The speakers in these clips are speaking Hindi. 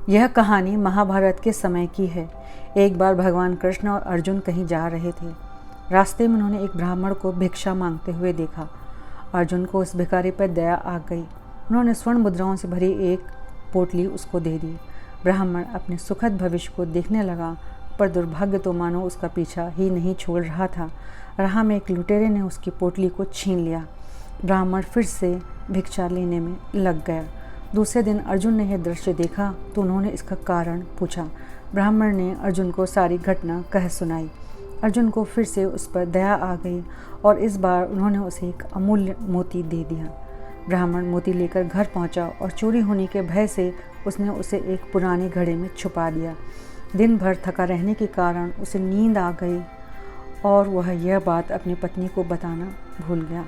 यह कहानी महाभारत के समय की है। एक बार भगवान कृष्ण और अर्जुन कहीं जा रहे थे। रास्ते में उन्होंने एक ब्राह्मण को भिक्षा मांगते हुए देखा। अर्जुन को उस भिखारी पर दया आ गई। उन्होंने स्वर्ण मुद्राओं से भरी एक पोटली उसको दे दी। ब्राह्मण अपने सुखद भविष्य को देखने लगा, पर दुर्भाग्य तो मानो उसका पीछा ही नहीं छोड़ रहा था। राह में एक लुटेरे ने उसकी पोटली को छीन लिया। ब्राह्मण फिर से भिक्षा लेने में लग गया। दूसरे दिन अर्जुन ने यह दृश्य देखा तो उन्होंने इसका कारण पूछा। ब्राह्मण ने अर्जुन को सारी घटना कह सुनाई। अर्जुन को फिर से उस पर दया आ गई और इस बार उन्होंने उसे एक अमूल्य मोती दे दिया। ब्राह्मण मोती लेकर घर पहुंचा और चोरी होने के भय से उसने उसे एक पुराने घड़े में छुपा दिया। दिन भर थका रहने के कारण उसे नींद आ गई और वह यह बात अपनी पत्नी को बताना भूल गया।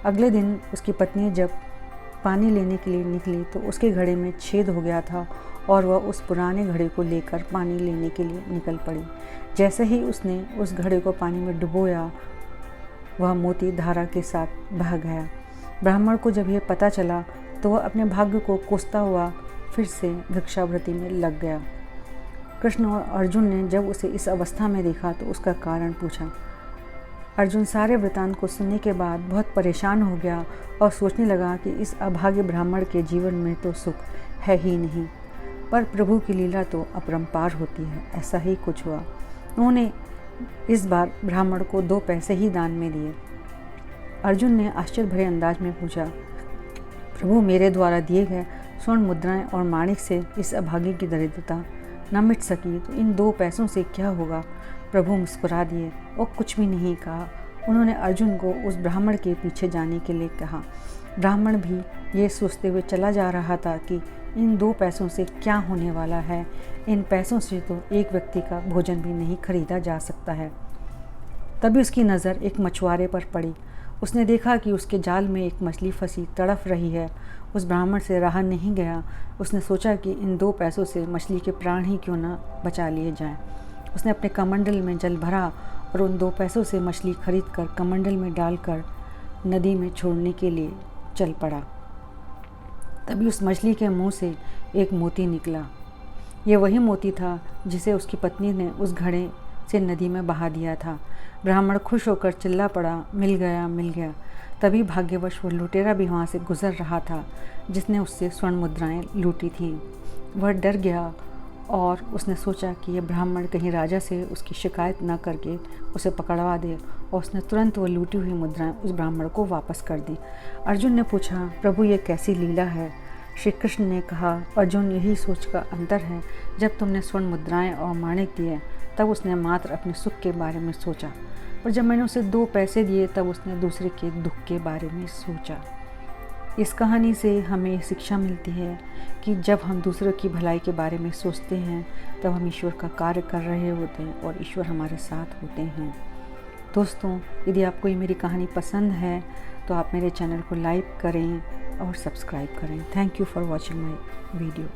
अगले दिन उसकी पत्नी जब पानी लेने के लिए निकली तो उसके घड़े में छेद हो गया था और वह उस पुराने घड़े को लेकर पानी लेने के लिए निकल पड़ी। जैसे ही उसने उस घड़े को पानी में डुबोया, वह मोती धारा के साथ बह गया। ब्राह्मण को जब यह पता चला तो वह अपने भाग्य को कोसता हुआ फिर से भिक्षावृत्ति में लग गया। कृष्ण और अर्जुन ने जब उसे इस अवस्था में देखा तो उसका कारण पूछा। अर्जुन सारे वृतांत को सुनने के बाद बहुत परेशान हो गया और सोचने लगा कि इस अभागे ब्राह्मण के जीवन में तो सुख है ही नहीं, पर प्रभु की लीला तो अपरंपार होती है। ऐसा ही कुछ हुआ। उन्होंने इस बार ब्राह्मण को 2 पैसे ही दान में दिए। अर्जुन ने आश्चर्य भरे अंदाज में पूछा, प्रभु मेरे द्वारा दिए गए स्वर्ण मुद्राएं और माणिक से इस अभागे की दरिद्रता न मिट सकी तो इन 2 पैसों से क्या होगा? प्रभु मुस्कुरा दिए और कुछ भी नहीं कहा। उन्होंने अर्जुन को उस ब्राह्मण के पीछे जाने के लिए कहा। ब्राह्मण भी ये सोचते हुए चला जा रहा था कि इन 2 पैसों से क्या होने वाला है। इन पैसों से तो एक व्यक्ति का भोजन भी नहीं खरीदा जा सकता है। तभी उसकी नज़र एक मछुआरे पर पड़ी। उसने देखा कि उसके जाल में एक मछली फंसी तड़फ रही है। उस ब्राह्मण से रहा नहीं गया। उसने सोचा कि इन 2 पैसों से मछली के प्राण ही क्यों न बचा लिए जाएं। उसने अपने कमंडल में जल भरा और उन 2 पैसों से मछली खरीदकर कमंडल में डालकर नदी में छोड़ने के लिए चल पड़ा। तभी उस मछली के मुंह से एक मोती निकला। ये वही मोती था जिसे उसकी पत्नी ने उस घड़े से नदी में बहा दिया था। ब्राह्मण खुश होकर चिल्ला पड़ा, मिल गया मिल गया। तभी भाग्यवश वो लुटेरा भी वहाँ से गुजर रहा था जिसने उससे स्वर्ण मुद्राएं लूटी थीं। वह डर गया और उसने सोचा कि यह ब्राह्मण कहीं राजा से उसकी शिकायत न करके उसे पकड़वा दे, और उसने तुरंत वो लूटी हुई मुद्राएं उस ब्राह्मण को वापस कर दी। अर्जुन ने पूछा, प्रभु ये कैसी लीला है? श्री कृष्ण ने कहा, अर्जुन यही सोच का अंतर है। जब तुमने स्वर्ण मुद्राएं और माणिक दिए तब उसने मात्र अपने सुख के बारे में सोचा, पर जब मैंने उसे 2 पैसे दिए तब उसने दूसरे के दुख के बारे में सोचा। इस कहानी से हमें शिक्षा मिलती है कि जब हम दूसरों की भलाई के बारे में सोचते हैं तब हम ईश्वर का कार्य कर रहे होते हैं और ईश्वर हमारे साथ होते हैं। दोस्तों, यदि आपको ये मेरी कहानी पसंद है तो आप मेरे चैनल को लाइक करें और सब्सक्राइब करें। Thank you for watching my video.